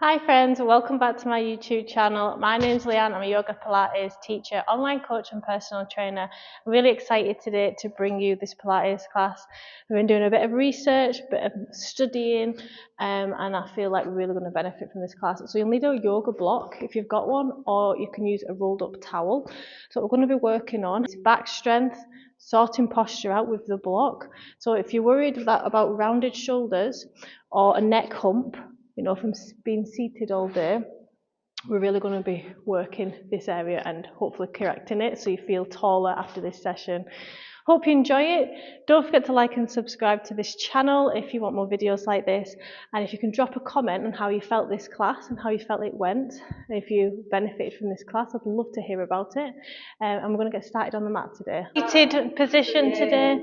Hi friends, welcome back to my YouTube channel. My name's Leanne, I'm a yoga Pilates teacher, online coach and personal trainer. I'm really excited today to bring you this Pilates class. We've been doing a bit of research, a bit of studying, and I feel like we're really going to benefit from this class. So you'll need a yoga block if you've got one, or you can use a rolled up towel. So what we're going to be working on is back strength, sorting posture out with the block. So if you're worried about rounded shoulders or a neck hump, from being seated all day, we're really going to be working this area and hopefully correcting it so you feel taller after this session. Hope you enjoy it. Don't forget to like and subscribe to this channel if you want more videos like this, and if you can drop a comment on how you felt this class and how you felt it went, if you benefited from this class, I'd love to hear about it. And we're going to get started on the mat today. Seated position today.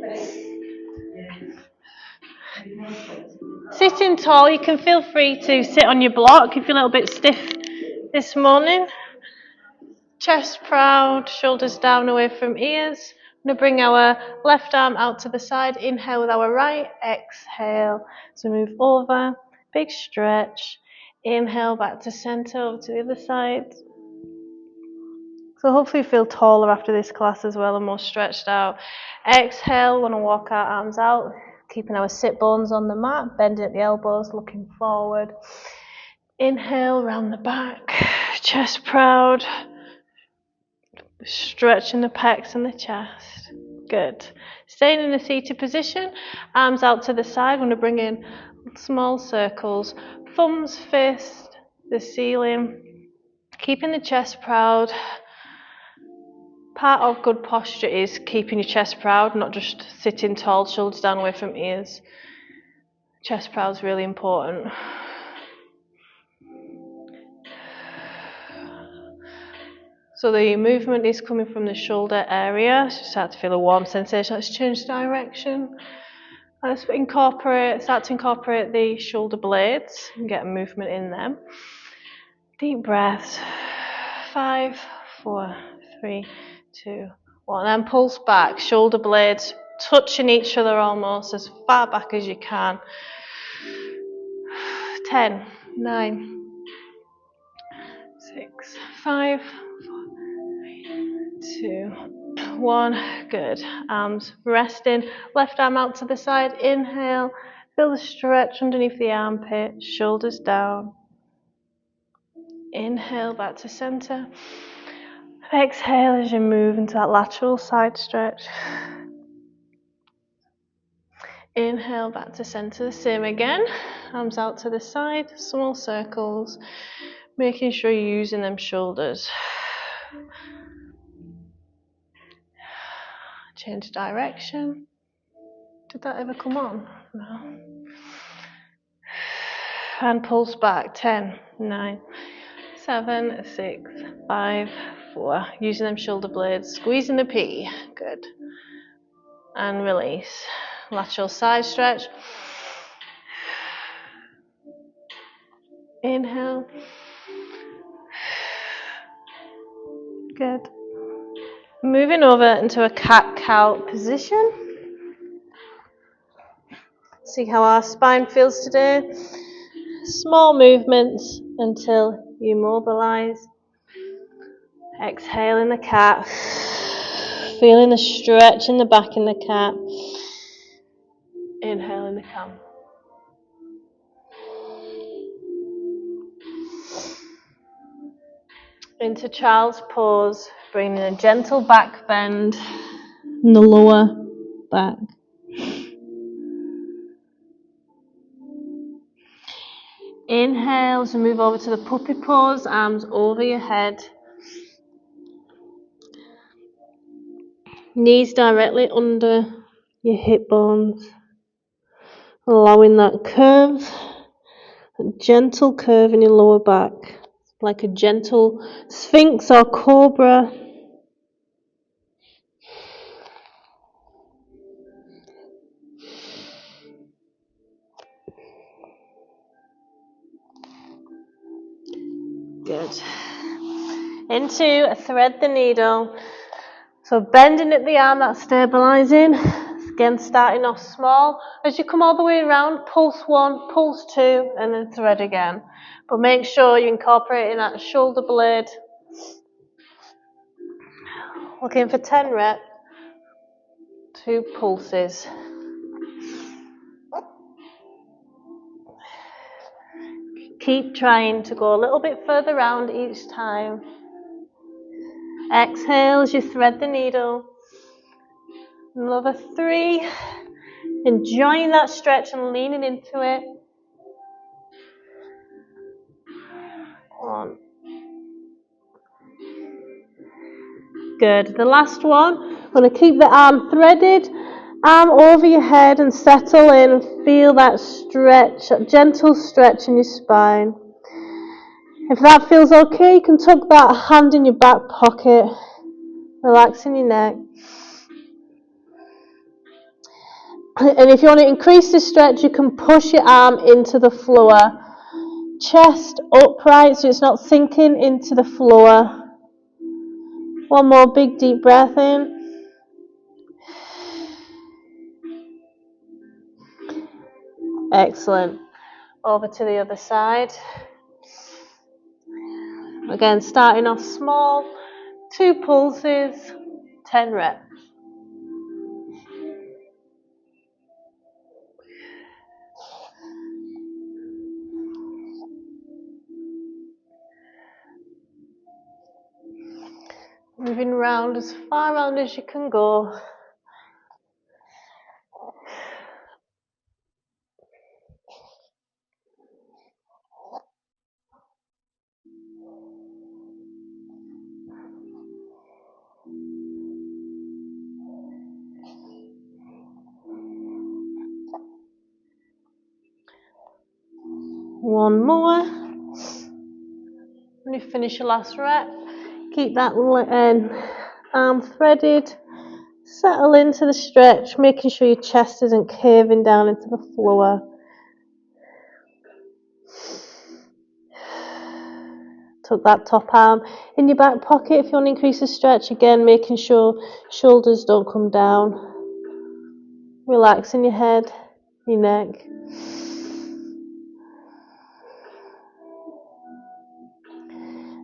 Sitting tall, you can feel free to sit on your block if you're a little bit stiff this morning. Chest proud, shoulders down away from ears. We're going to bring our left arm out to the side. Inhale with our right, exhale. So move over, big stretch. Inhale back to center, over to the other side. So hopefully you feel taller after this class as well and more stretched out. Exhale, we want to walk our arms out, keeping our sit bones on the mat, bending at the elbows, looking forward. Inhale, round the back, chest proud, stretching the pecs and the chest. Good. Staying in a seated position, arms out to the side. We're going to bring in small circles, thumbs, fist, the ceiling, keeping the chest proud. Part of good posture is keeping your chest proud, not just sitting tall, shoulders down away from ears. Chest proud is really important. So the movement is coming from the shoulder area. So start to feel a warm sensation. Let's change direction. Let's start to incorporate the shoulder blades and get a movement in them. Deep breaths. 5, 4, 3, 2, 1. And then pulse back. Shoulder blades touching each other almost as far back as you can. 10, 9, 6, 5, 4, 3, 2, 1. Good. Arms resting. Left arm out to the side. Inhale. Feel the stretch underneath the armpit. Shoulders down. Inhale back to center. Exhale as you move into that lateral side stretch. Inhale back to center. The same again. Arms out to the side. Small circles. Making sure you're using them shoulders. Change direction. Did that ever come on? No. And pulse back. 10, 9, 7, 6, 5, 4. Using them shoulder blades. Squeezing the P. Good. And release. Lateral side stretch. Inhale. Good. Moving over into a cat-cow position. See how our spine feels today. Small movements until you mobilize. Exhale in the cat. Feeling the stretch in the back in the cat. Inhale in the cow. Into child's pose, bringing a gentle back bend in the lower back. Inhale as we move over to the puppy pose, arms over your head. Knees directly under your hip bones. Allowing that curve, a gentle curve in your lower back. Like a gentle sphinx or cobra. Good. Into thread the needle. So bending at the arm, that's stabilizing. Again, starting off small. As you come all the way around, pulse 1, pulse 2, and then thread again. But make sure you're incorporating that shoulder blade. Looking for 10 reps, 2 pulses. Keep trying to go a little bit further round each time. Exhale as you thread the needle. Another 3. Enjoying that stretch and leaning into it. 1. Good. The last one. I'm going to keep the arm threaded. Arm over your head and settle in and feel that stretch, that gentle stretch in your spine. If that feels okay, you can tuck that hand in your back pocket, relaxing your neck. And if you want to increase the stretch, you can push your arm into the floor. Chest upright so it's not sinking into the floor. One more big deep breath in. Excellent. Over to the other side. Again, starting off small, 2 pulses, 10 reps. Moving round as far round as you can go. One more. When you finish your last rep, keep that arm threaded. Settle into the stretch, making sure your chest isn't caving down into the floor. Tuck that top arm in your back pocket if you want to increase the stretch. Again, making sure shoulders don't come down. Relaxing your head, your neck.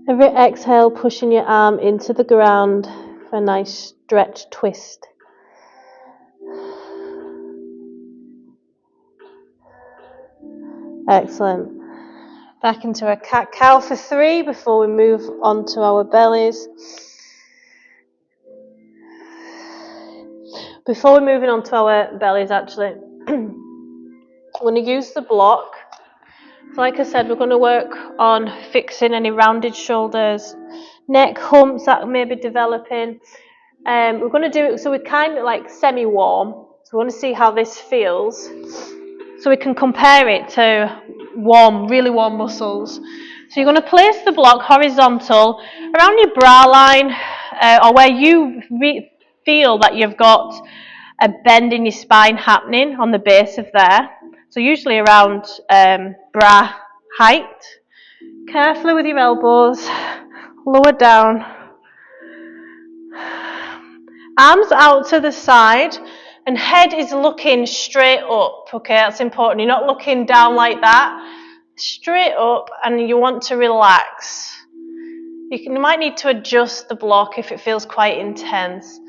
Every exhale, pushing your arm into the ground for a nice stretch twist. Excellent. Back into a cat-cow for 3 before we move on to our bellies. Before we're moving on to our bellies, actually, I'm going to use the block. So like I said, we're going to work on fixing any rounded shoulders, neck humps that may be developing. We're going to do it so we're kind of like semi-warm. So we want to see how this feels, so we can compare it to warm, really warm muscles. So you're going to place the block horizontal around your brow line, or where you feel that you've got a bend in your spine happening on the base of there. So usually around brow height. Carefully with your elbows, lower down. Arms out to the side, and head is looking straight up. Okay, that's important. You're not looking down like that. Straight up, and you want to relax. You might need to adjust the block if it feels quite intense.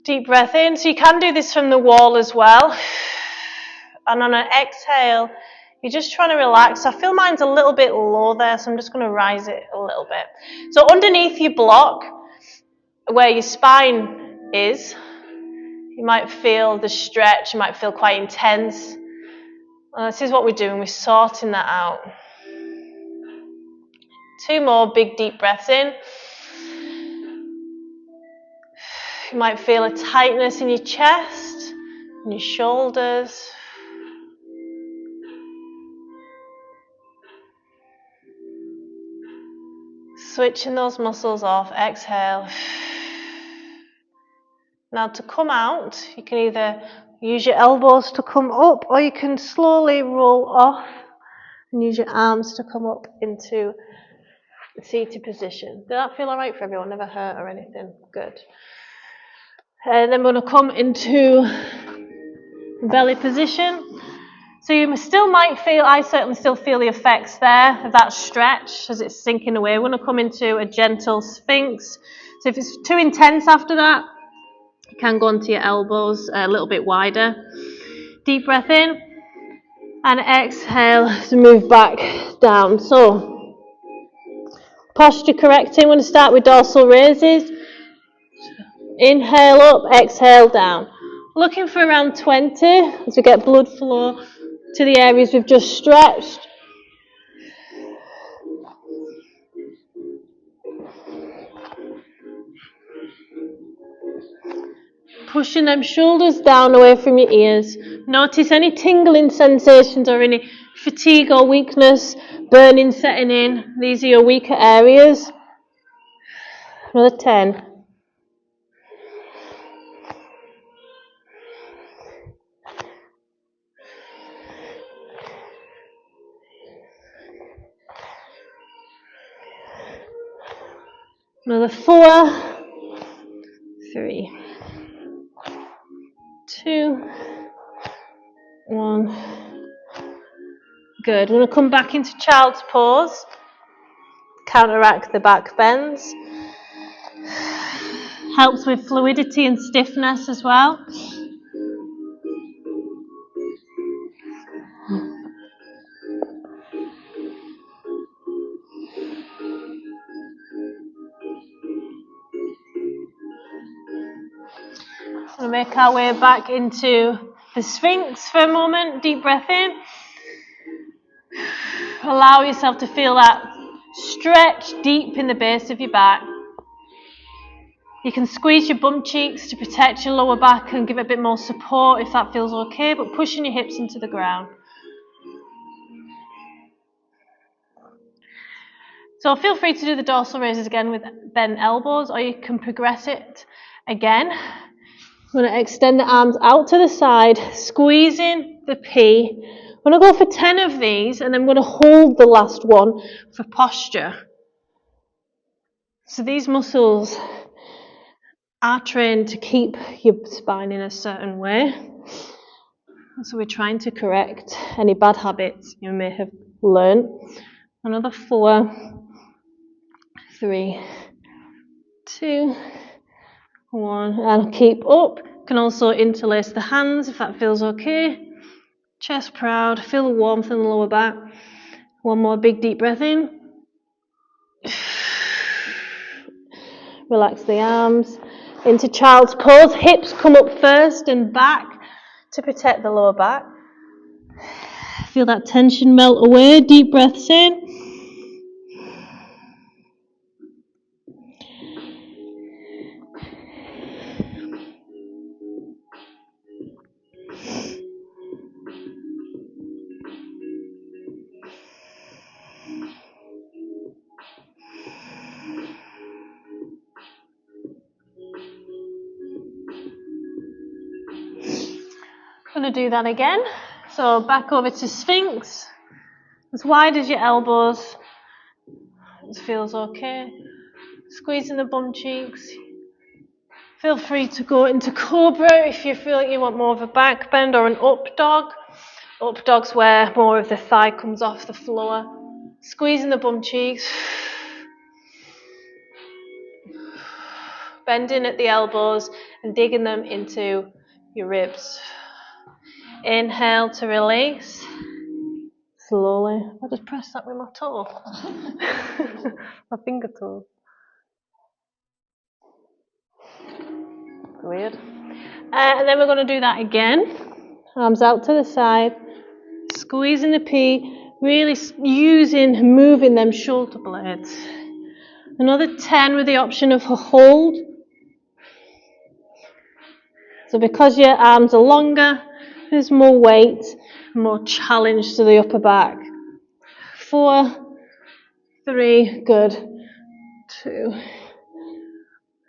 Deep breath in. So you can do this from the wall as well. And on an exhale, you're just trying to relax. I feel mine's a little bit low there, so I'm just going to rise it a little bit. So underneath your block, where your spine is, you might feel the stretch, you might feel quite intense. This is what we're doing, we're sorting that out. 2 more big deep breaths in. You might feel a tightness in your chest, in your shoulders. Switching those muscles off, exhale. Now to come out, you can either use your elbows to come up, or you can slowly roll off and use your arms to come up into the seated position. Did that feel alright for everyone? Never hurt or anything? Good. And then we're going to come into belly position. So you still might feel, I certainly still feel the effects there of that stretch as it's sinking away. We're going to come into a gentle sphinx. So if it's too intense after that, you can go onto your elbows a little bit wider. Deep breath in and exhale to move back down. So posture correcting, we're going to start with dorsal raises. Inhale up, exhale down. Looking for around 20 as we get blood flow to the areas we've just stretched. Pushing them shoulders down away from your ears. Notice any tingling sensations or any fatigue or weakness, burning setting in. These are your weaker areas. Another 10. Another 4, 3, 2, 1. Good. We're going to come back into child's pose. Counteract the back bends. Helps with fluidity and stiffness as well. We'll make our way back into the Sphinx for a moment. Deep breath in. Allow yourself to feel that stretch deep in the base of your back. You can squeeze your bum cheeks to protect your lower back and give it a bit more support if that feels okay, but pushing your hips into the ground. So feel free to do the dorsal raises again with bent elbows, or you can progress it again. I'm going to extend the arms out to the side, squeezing the P. I'm going to go for 10 of these, and then I'm going to hold the last one for posture. So these muscles are trained to keep your spine in a certain way. So we're trying to correct any bad habits you may have learned. Another 4, 3, 2, 1, and keep up. You can also interlace the hands if that feels okay. Chest proud, feel the warmth in the lower back. One more big deep breath in. Relax the arms. Into child's pose, hips come up first and back to protect the lower back. Feel that tension melt away, deep breaths in. I'm going to do that again. So back over to Sphinx. As wide as your elbows. It feels okay. Squeezing the bum cheeks. Feel free to go into Cobra if you feel like you want more of a back bend, or an up dog. Up dog's where more of the thigh comes off the floor. Squeezing the bum cheeks. Bending at the elbows and digging them into your ribs. Inhale to release. Slowly. I just press that with my toe. My finger toe. Weird. And then we're going to do that again. Arms out to the side. Squeezing the P. Really moving them shoulder blades. Another 10 with the option of a hold. So because your arms are longer, there's more weight, more challenge to the upper back. 4, 3, good. 2. You've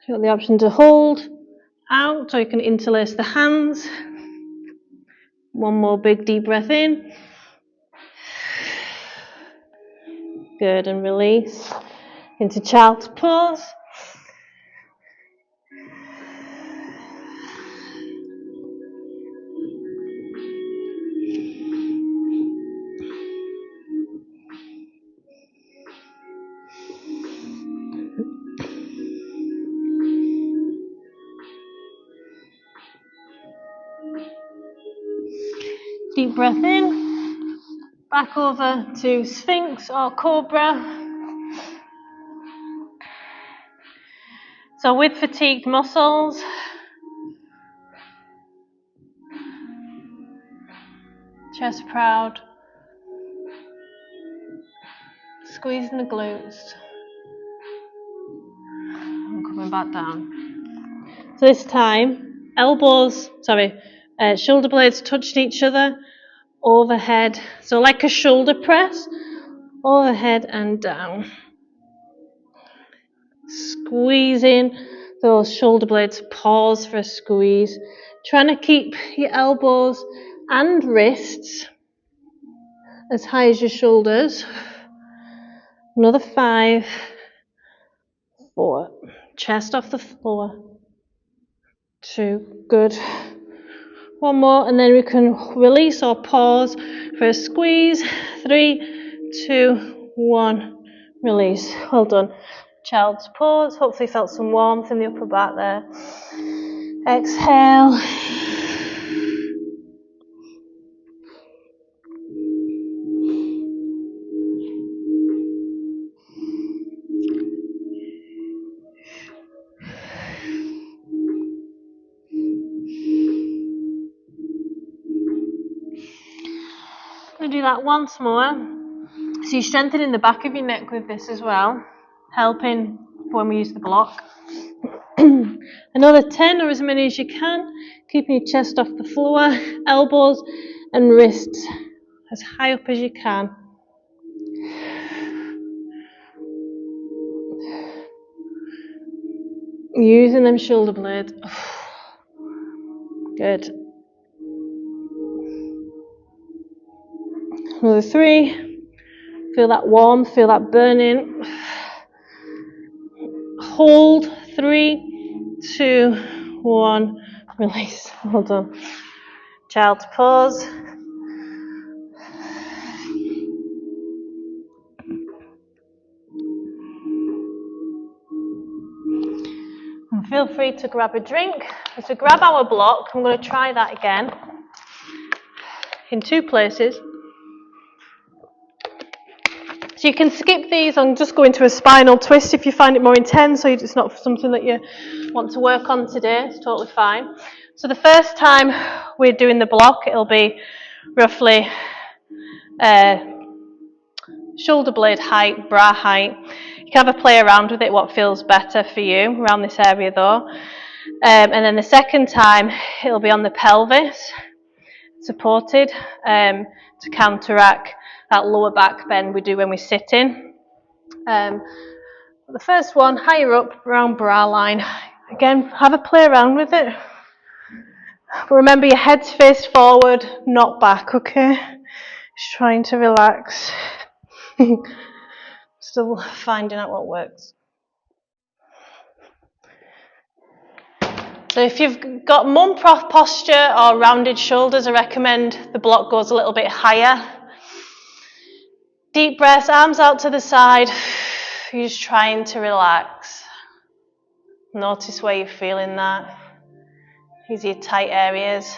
got the option to hold out, or you can interlace the hands. One more big deep breath in. Good, and release into child's pose. Deep breath in, back over to Sphinx or Cobra. So with fatigued muscles, chest proud, squeezing the glutes, and coming back down. So this time, shoulder blades touched each other, overhead, so like a shoulder press, overhead and down. Squeezing those shoulder blades, pause for a squeeze. Trying to keep your elbows and wrists as high as your shoulders. Another 5, 4. Chest off the floor. 2. Good. One more, and then we can release or pause for a squeeze. 3, 2, 1. Release. Well done. Child's pose. Hopefully felt some warmth in the upper back there. Exhale. I'm going to do that once more. So you're strengthening the back of your neck with this as well, helping when we use the block. Another 10 or as many as you can, keeping your chest off the floor, elbows and wrists as high up as you can. Using them shoulder blades. Good. Another 3. Feel that warmth, feel that burning. Hold. 3, 2, 1. Release. Well done. Child's pose. And feel free to grab a drink. As we grab our block, I'm going to try that again in 2 places. So you can skip these and just go into a spinal twist if you find it more intense or it's not something that you want to work on today. It's totally fine. So the first time we're doing the block, it'll be roughly shoulder blade height, bra height. You can have a play around with it, what feels better for you around this area though. And then the second time, it'll be on the pelvis, supported, to counteract that lower back bend we do when we're sitting. The first one, higher up, around bra line. Again, have a play around with it. But remember, your head's faced forward, not back, okay? Just trying to relax. Still finding out what works. So if you've got mum posture or rounded shoulders, I recommend the block goes a little bit higher. Deep breaths, arms out to the side. You're just trying to relax. Notice where you're feeling that. These are your tight areas.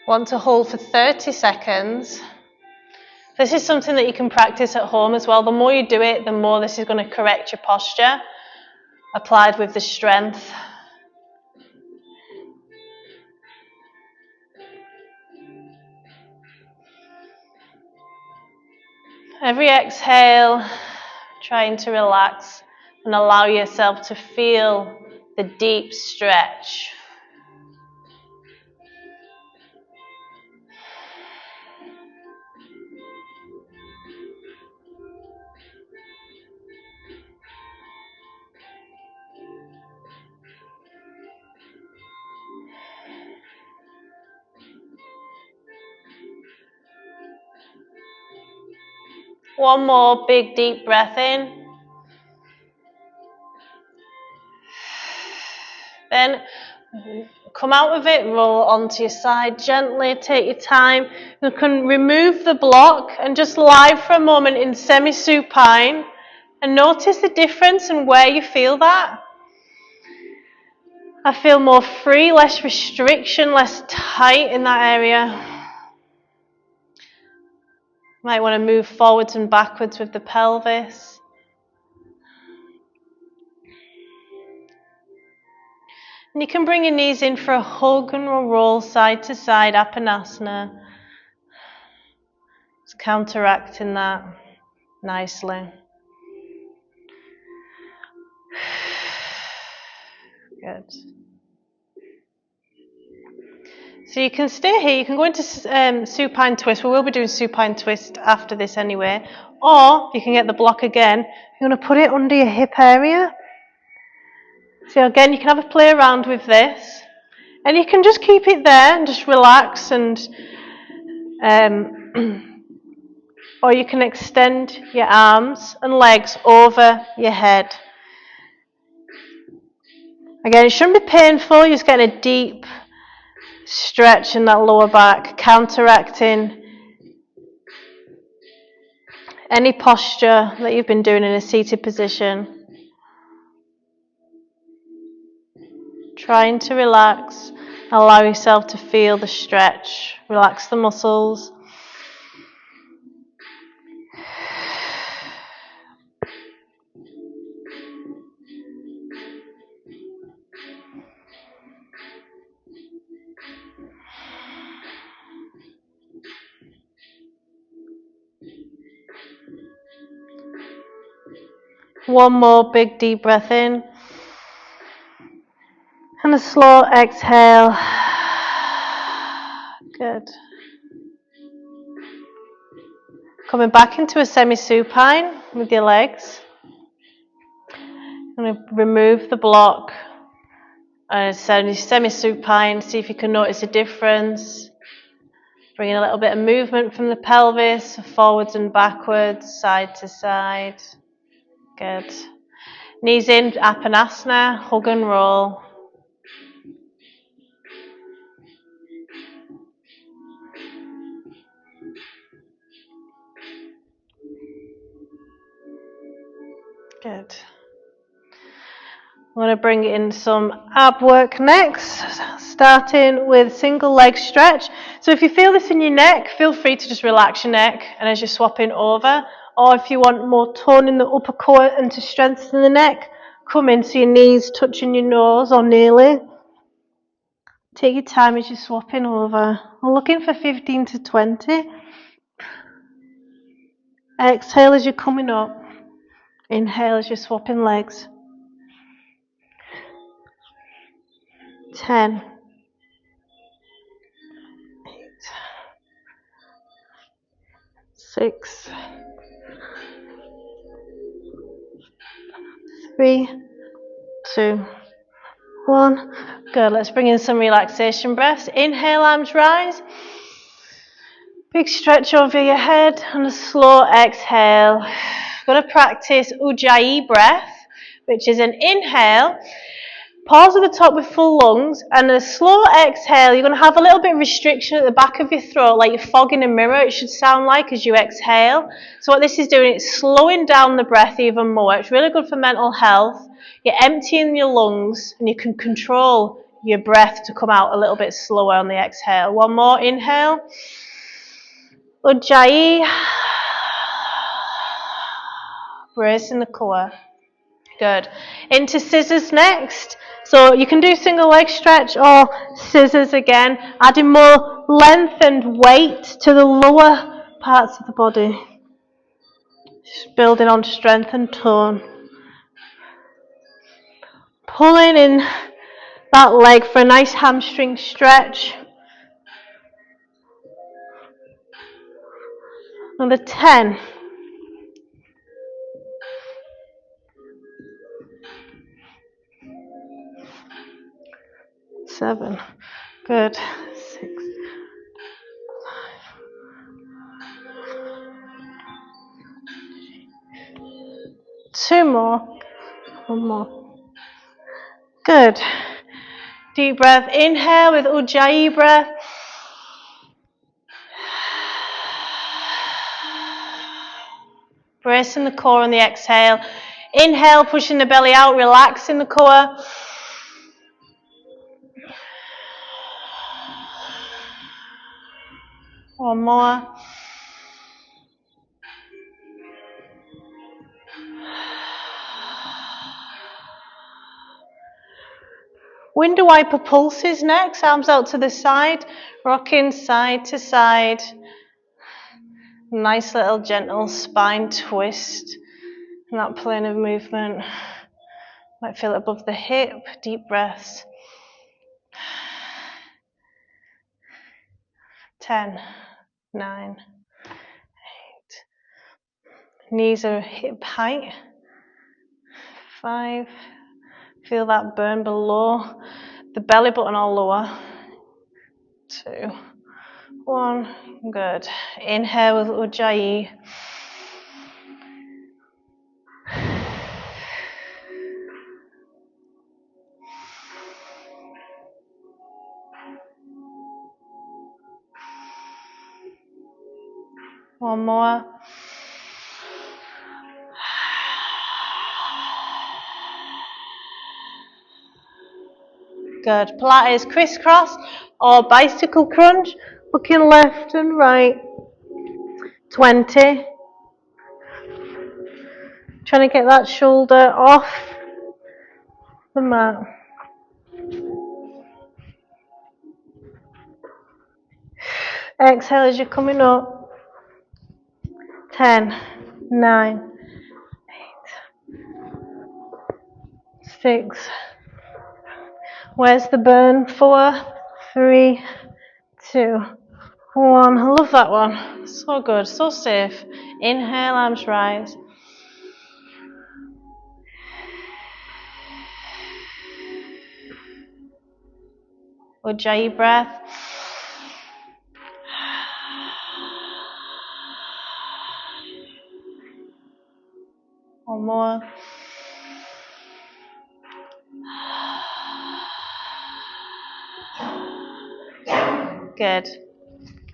Want to hold for 30 seconds. This is something that you can practice at home as well. The more you do it, the more this is going to correct your posture, applied with the strength. Every exhale, trying to relax and allow yourself to feel the deep stretch. One more big deep breath in. Then come out of it, roll onto your side gently, take your time. You can remove the block and just lie for a moment in semi-supine and notice the difference and where you feel that. I feel more free, less restriction, less tight in that area. Might want to move forwards and backwards with the pelvis. And you can bring your knees in for a hug and roll side to side, Apanasana. It's counteracting that nicely. Good. So you can stay here, you can go into supine twist. We will be doing supine twist after this anyway. Or you can get the block again. You're going to put it under your hip area. So again, you can have a play around with this. And you can just keep it there and just relax, and or you can extend your arms and legs over your head. Again, it shouldn't be painful, you're just getting a deep stretch in that lower back, counteracting any posture that you've been doing in a seated position. Trying to relax, allow yourself to feel the stretch, relax the muscles. One more big deep breath in. And a slow exhale. Good. Coming back into a semi-supine with your legs. I'm going to remove the block. And semi-supine, see if you can notice a difference. Bring in a little bit of movement from the pelvis, forwards and backwards, side to side. Good. Knees in, Apanasana, hug and roll. Good. I'm going to bring in some ab work next, starting with single leg stretch. So if you feel this in your neck, feel free to just relax your neck and as you're swapping over. Or if you want more tone in the upper core and to strengthen the neck, come in so your knees touching your nose or nearly. Take your time as you're swapping over. I'm looking for 15 to 20. Exhale as you're coming up. Inhale as you're swapping legs. 10. 8. 6. 3. 2. 1. Good. Let's bring in some relaxation breaths. Inhale, arms rise. Big stretch over your head and a slow exhale. We're going to practice Ujjayi breath, which is an inhale. Pause at the top with full lungs, and a slow exhale. You're going to have a little bit of restriction at the back of your throat, like you're fogging a mirror, it should sound like, as you exhale. So what this is doing, it's slowing down the breath even more. It's really good for mental health. You're emptying your lungs, and you can control your breath to come out a little bit slower on the exhale. One more, inhale. Ujjayi. Brace in the core. Good. Into scissors next. So you can do single leg stretch or scissors again, adding more length and weight to the lower parts of the body. Just building on strength and tone. Pulling in that leg for a nice hamstring stretch. Another 10. 7. Good. 6. 2 more. 1 more. Good. Deep breath. Inhale with Ujjayi breath. Bracing the core on the exhale. Inhale, pushing the belly out, relaxing the core. One more. Window wiper pulses next, arms out to the side, rocking side to side. Nice little gentle spine twist in that plane of movement. Might feel it above the hip, deep breaths. 10, 9, 8. Knees are hip height. 5. Feel that burn below the belly button or lower. 2, 1. Good. Inhale with Ujjayi. One more. Good. Pilates crisscross or bicycle crunch. Looking left and right. 20. Trying to get that shoulder off the mat. Exhale as you're coming up. 10, 9, 8, 6. Where's the burn? 4, 3, 2, 1. I love that one. So good, so safe. Inhale, arms rise. Ujjayi breath. One more. Good.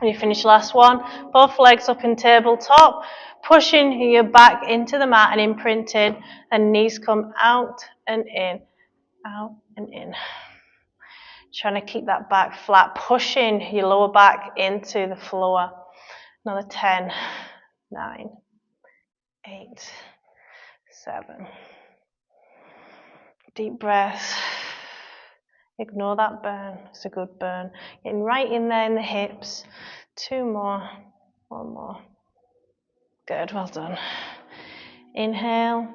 And you finish last one. Both legs up in tabletop, pushing your back into the mat and imprinted, and knees come out and in, out and in. Trying to keep that back flat, pushing your lower back into the floor. Another 10, 9, 8, 7. Deep breaths. Ignore that burn. It's a good burn. Getting right in there in the hips. 2 more. 1 more. Good, well done. Inhale.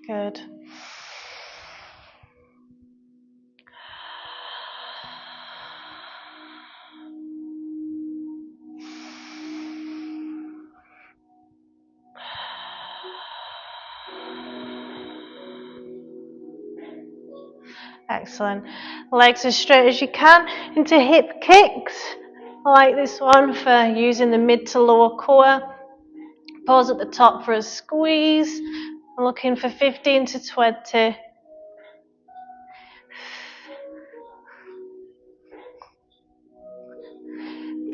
Good. Excellent. Legs as straight as you can into hip kicks. I like this one for using the mid to lower core. Pause at the top for a squeeze. I'm looking for 15 to 20.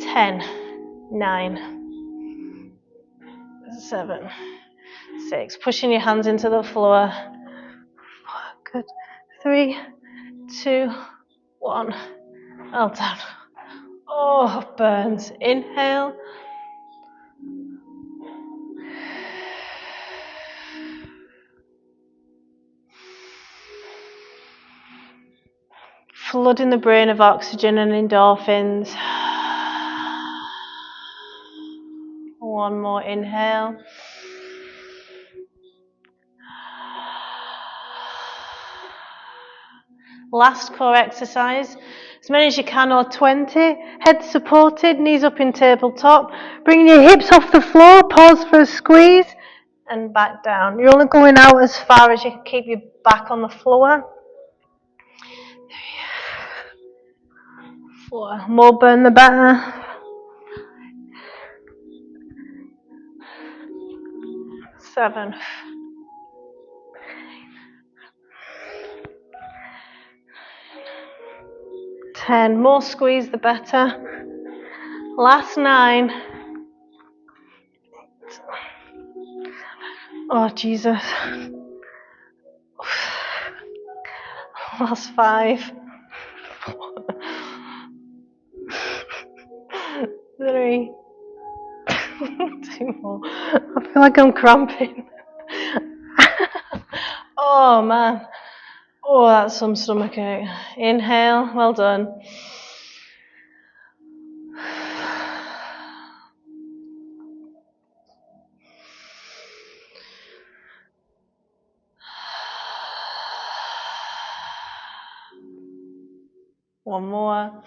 10, 9, 7, 6. Pushing your hands into the floor. Good. 3, 2, 1. Well done. Oh, burns. Inhale. Flooding the brain of oxygen and endorphins. One more inhale. Last core exercise, as many as you can, or 20. Head supported, knees up in tabletop. Bring your hips off the floor, pause for a squeeze, and back down. You're only going out as far as you can keep your back on the floor. 4. More burn the better. 7. 10. More squeeze the better. Last 9. Oh, Jesus. Last 5, 3, 2 more. I feel like I'm cramping. Oh man. Oh, that's some stomachache. Inhale, well done. One more.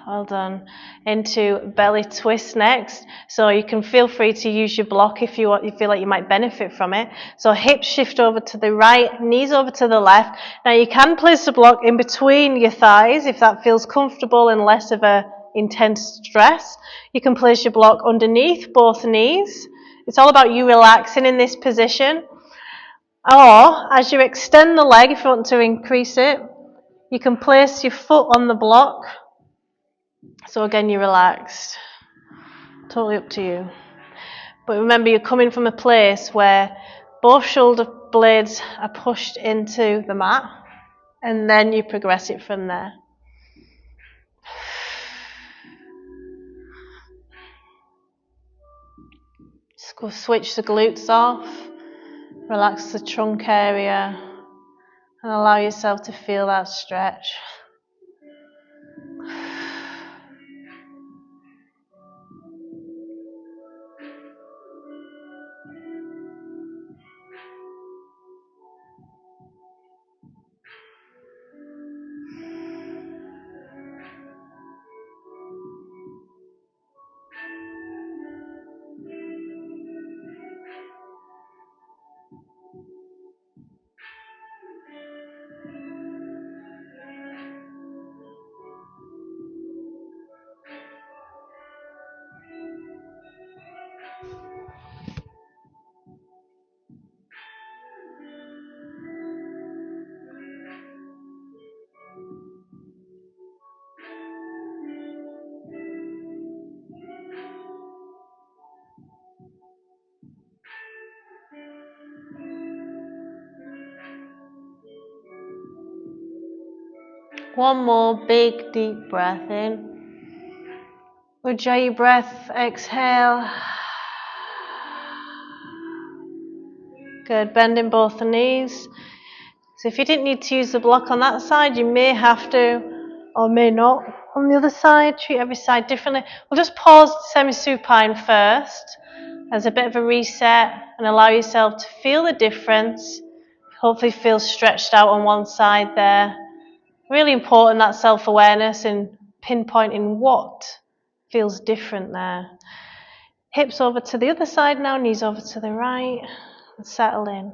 Well done. Into belly twist next. So you can feel free to use your block if you feel like you might benefit from it. So hips shift over to the right, knees over to the left. Now you can place the block in between your thighs if that feels comfortable and less of a intense stress. You can place your block underneath both knees. It's all about you relaxing in this position. Or as you extend the leg, if you want to increase it, you can place your foot on the block. So again, you're relaxed. Totally up to you. But remember, you're coming from a place where both shoulder blades are pushed into the mat, and then you progress it from there. Just go switch the glutes off, relax the trunk area, and allow yourself to feel that stretch. One more big deep breath in. Ujjayi breath, exhale. Good, bending both the knees. So if you didn't need to use the block on that side, you may have to, or may not. On the other side, treat every side differently. We'll just pause semi-supine first as a bit of a reset and allow yourself to feel the difference. Hopefully feel stretched out on one side there. Really important, that self-awareness and pinpointing what feels different there. Hips over to the other side now, knees over to the right, and settle in.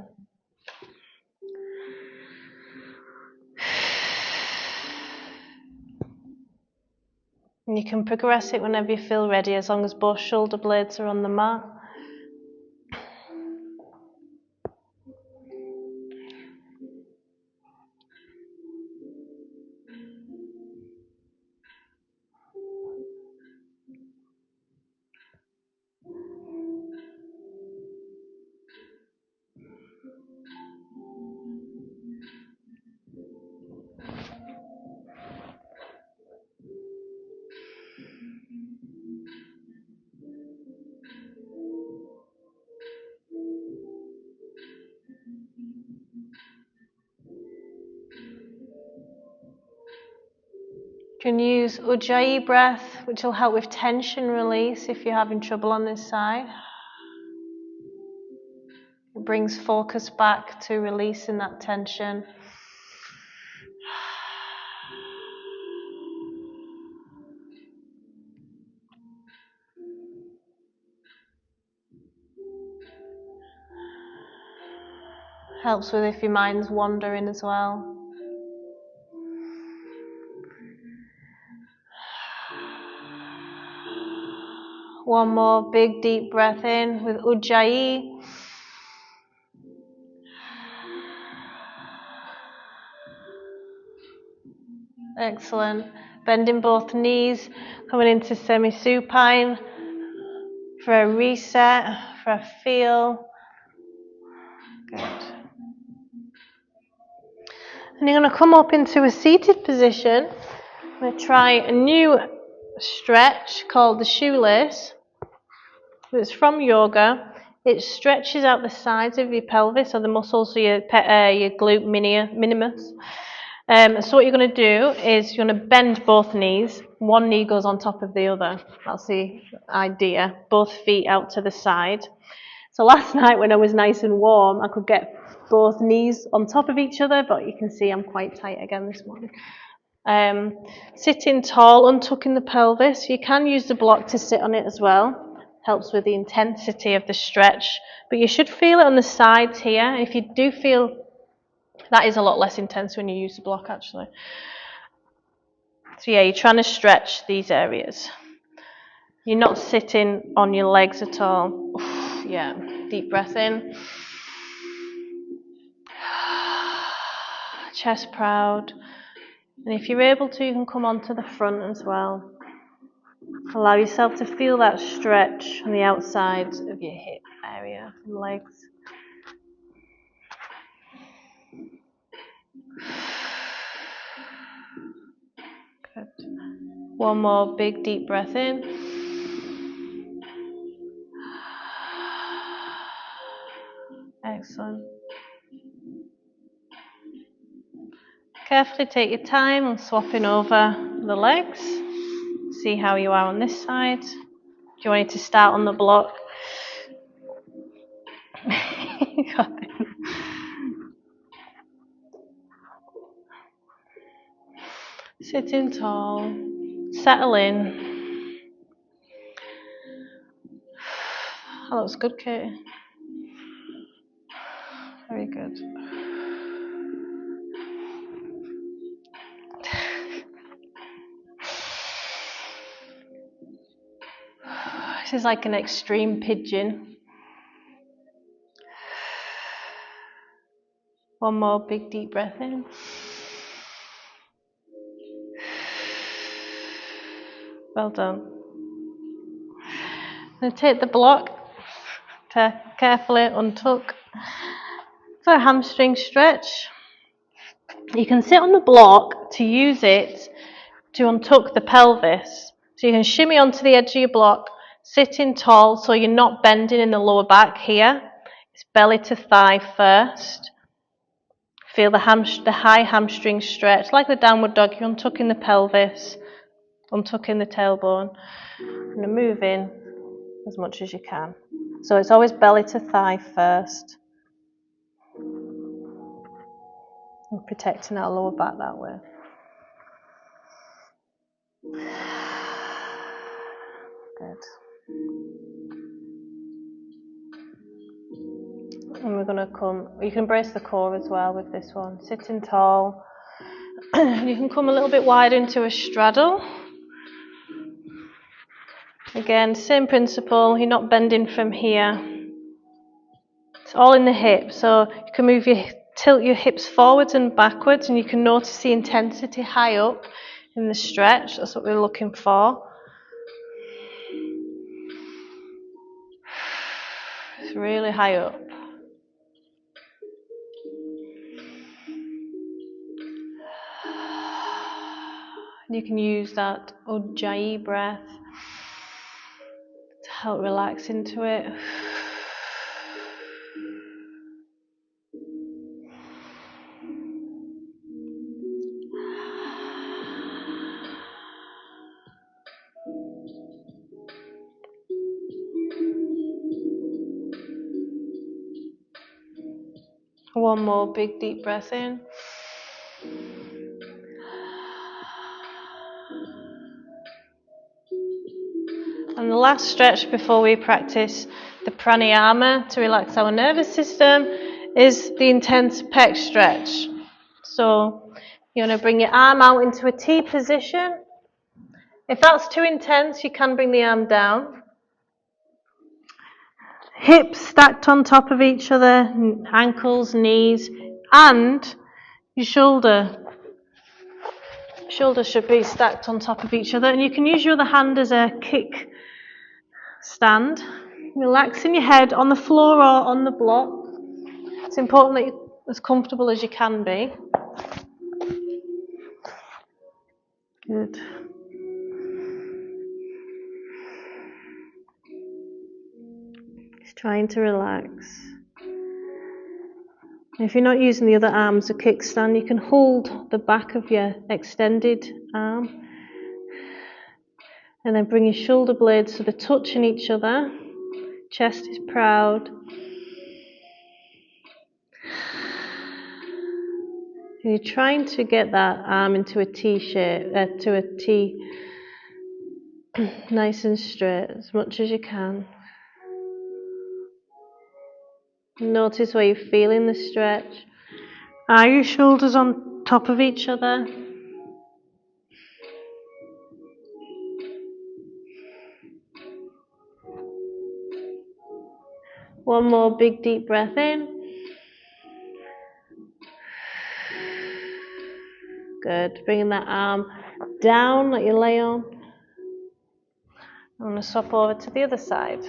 And you can progress it whenever you feel ready, as long as both shoulder blades are on the mat. You can use Ujjayi breath, which will help with tension release if you're having trouble on this side. It brings focus back to releasing that tension. Helps with if your mind's wandering as well. One more big deep breath in with Ujjayi. Excellent. Bending both knees, coming into semi-supine for a reset, for a feel. Good. And you're going to come up into a seated position. I'm going to try a new stretch called the shoelace. It's from yoga. It stretches out the sides of your pelvis, so the muscles of your glute minimus. So what you're going to do is you're going to bend both knees. One knee goes on top of the other. That's the idea. Both feet out to the side. So last night when I was nice and warm, I could get both knees on top of each other, but you can see I'm quite tight again this morning. Sitting tall, untucking the pelvis. You can use the block to sit on it as well. Helps with the intensity of the stretch. But you should feel it on the sides here. If you do feel that is a lot less intense when you use the block actually. So yeah, you're trying to stretch these areas. You're not sitting on your legs at all. Yeah, deep breath in. Chest proud. And if you're able to, you can come onto the front as well. Allow yourself to feel that stretch on the outside of your hip area and legs. Good. One more big deep breath in. Excellent. Carefully take your time on swapping over the legs. See how you are on this side. Do you want it to start on the block? Sitting tall. Settle in. That looks good, Katie. Very good. This is like an extreme pigeon. One more big deep breath in. Well done. Now take the block to carefully untuck. For a hamstring stretch, you can sit on the block to use it to untuck the pelvis. So you can shimmy onto the edge of your block, sitting tall so you're not bending in the lower back here. It's belly to thigh first. Feel the high hamstring stretch. Like the downward dog, you're untucking the pelvis, untucking the tailbone, and move in as much as you can. So it's always belly to thigh first. And protecting our lower back that way. Good. And we're going to come, you can brace the core as well with this one. Sitting tall. You can come a little bit wider into a straddle. Again, same principle, you're not bending from here. It's all in the hips, so you can tilt your hips forwards and backwards, and you can notice the intensity high up in the stretch. That's what we're looking for. It's really high up. You can use that Ujjayi breath to help relax into it. One more big deep breath in. And the last stretch before we practice the pranayama to relax our nervous system is the intense pec stretch. So you're going to bring your arm out into a T position. If that's too intense, you can bring the arm down. Hips stacked on top of each other, ankles, knees, and your shoulders should be stacked on top of each other. And you can use your other hand as a kick stand. Relaxing your head on the floor or on the block. It's It's important that you're as comfortable as you can be. Good. Just trying to relax. If you're not using the other arm as a kickstand, you can hold the back of your extended arm and then bring your shoulder blades so they're touching each other. Chest is proud. And you're trying to get that arm into a T shape, to a T, nice and straight as much as you can. Notice where you're feeling the stretch. Are your shoulders on top of each other? One more big deep breath in. Good. Bringing that arm down like you lay on. I'm going to swap over to the other side.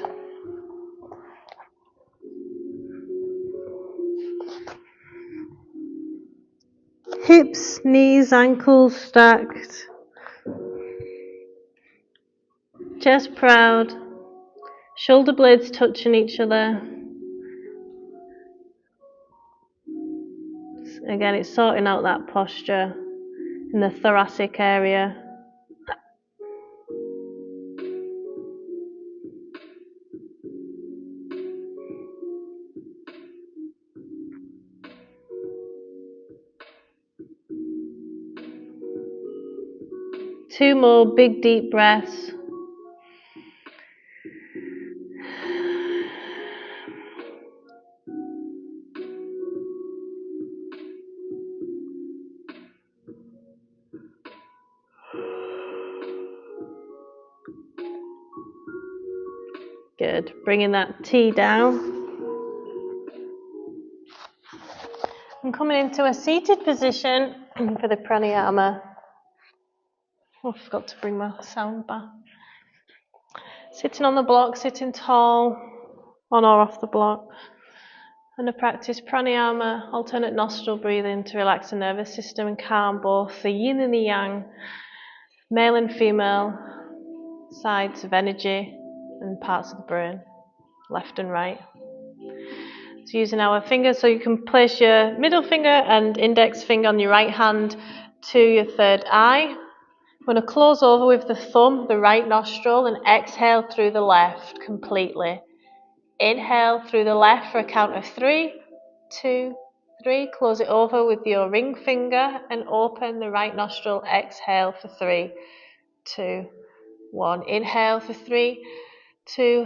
Hips, knees, ankles stacked. Chest proud. Shoulder blades touching each other. Again, it's sorting out that posture in the thoracic area. Two more big deep breaths. Good. Bringing that T down. And coming into a seated position for the pranayama. Oh, I forgot to bring my sound back. Sitting on the block, sitting tall, on or off the block. And to practice pranayama, alternate nostril breathing to relax the nervous system and calm both the yin and the yang, male and female sides of energy and parts of the brain, left and right. So using our fingers, so you can place your middle finger and index finger on your right hand to your third eye. I'm going to close over with the thumb, the right nostril, and exhale through the left completely. Inhale through the left for a count of 3, 2, 3. Close it over with your ring finger and open the right nostril. Exhale for 3, 2, 1. Inhale for 3, 2,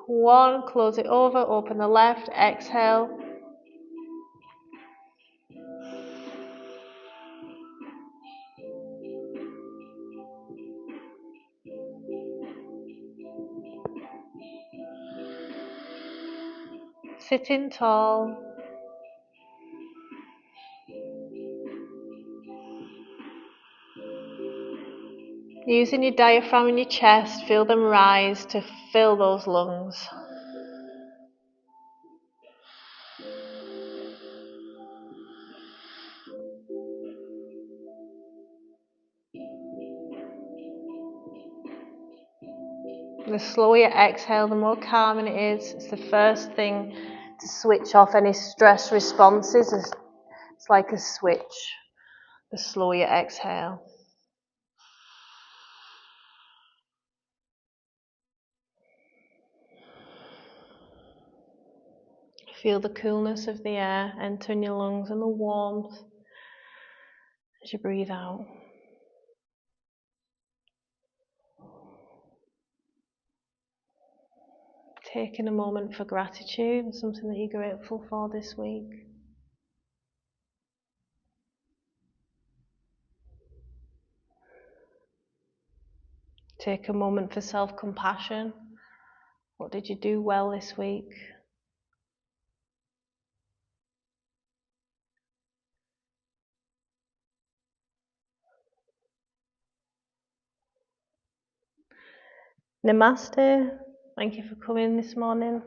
1. Close it over. Open the left. Exhale. Sitting tall. Using your diaphragm in your chest, feel them rise to fill those lungs. The slower you exhale, the more calming it is. It's the first thing to switch off any stress responses. It's like a switch. The slower you exhale. Feel the coolness of the air entering your lungs and the warmth as you breathe out. Taking a moment for gratitude and something that you're grateful for this week. Take a moment for self-compassion. What did you do well this week? Namaste. Thank you for coming this morning.